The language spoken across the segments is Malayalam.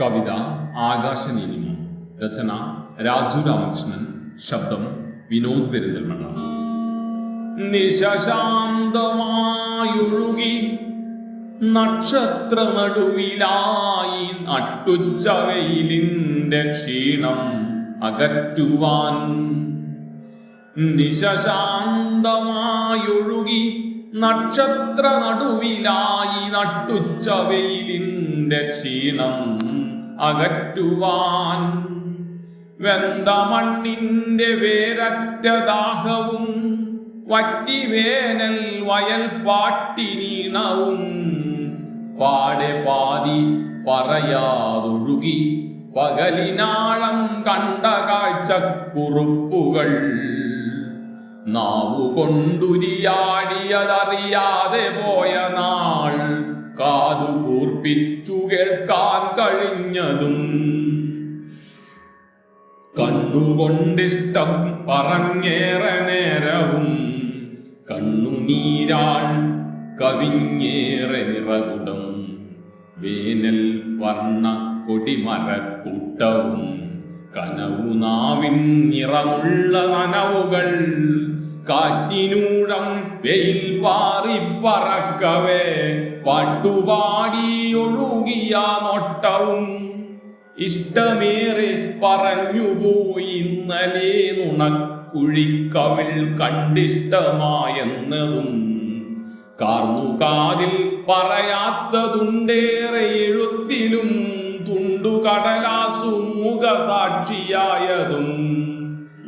കവിത ആകാശനീലിമ. രചന രാജു രാമകൃഷ്ണൻ. ശബ്ദം വിനോദ് പെരിന്തൽമണ്ണ. നിശാന്തമായൊഴുകി നക്ഷത്ര നടുവിലായി നട്ടുച്ച വെയിലിന്റെ ക്ഷീണം അകറ്റുവാൻ. നിശാന്തമായൊഴുകി നക്ഷത്ര നടുവിലായി നട്ടുച്ച വെയിലിന്റെ ക്ഷീണം അകറ്റുവാൻ. വെന്ത മണ്ണിന്റെ വേരറ്റ ദാഹവും വറ്റിവേനൽ വയൽ പാട്ടിനീണവും പാടെ പാതി പറയാതൊഴുകി പകലിനാളം കണ്ട കാഴ്ചക്കുറുപ്പുകൾ. നാവുകൊണ്ടുരിയാടിയതറിയാതെ പോയ നാൾ കാതു കൂർപ്പിച്ചു കേൾക്കാൻ കഴിഞ്ഞതും. കണ്ണുകൊണ്ടിഷ്ടം പറഞ്ഞേറെ നേരവും കണ്ണുനീരാൾ കവിഞ്ഞേറെ നിറകുടം. വേനൽ വർണ്ണ കൊടിമരക്കൂട്ടവും കനവുനാവിൻ നിറമുള്ള നനവുകൾ. കാറ്റിനൂഴം വെയിൽ പാറി പറക്കവേ പാട്ടുപാടി ഒഴുകിയ നോട്ടവും. ഇഷ്ടമേറെ പറഞ്ഞുപോയി ഇന്നലെ നുണക്കുഴിക്കവിൾ കണ്ടിഷ്ടമായെന്നതും. കാർന്നു കാതിൽ പറയാത്തതുണ്ടേറെ എഴുത്തിലും തുണ്ടുകടലാസു മൂക സാക്ഷിയായതും.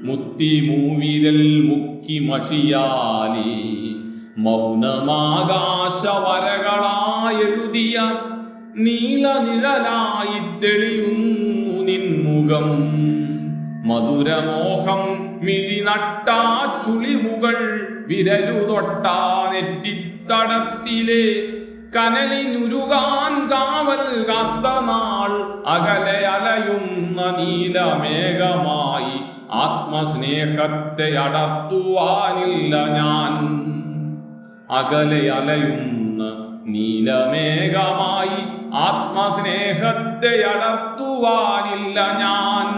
മുത്തിമൂവിരൽ മുക്കി മഷിയാലി മൗനമാകാശവരകളായെഴുതിയ നീലനിഴലായി തെളിയുന്നു നിൻമുഖം. മധുരമോഹം മിഴിനട്ടാ ചുളിമുകൾ വിരലു തൊട്ടാ നെറ്റിത്തടത്തിലെ കനലിനുരുകാൻ കാവൽ കാത്ത നാൾ. അകലെ അലയുന്ന നീലമേഘമായി ആത്മസ്നേഹത്തെ അടർത്തുവാനില്ല ഞാൻ. അകലെ അലയുന്ന നീലമേഘമായി ആത്മസ്നേഹത്തെ അടർത്തുവാനില്ല ഞാൻ.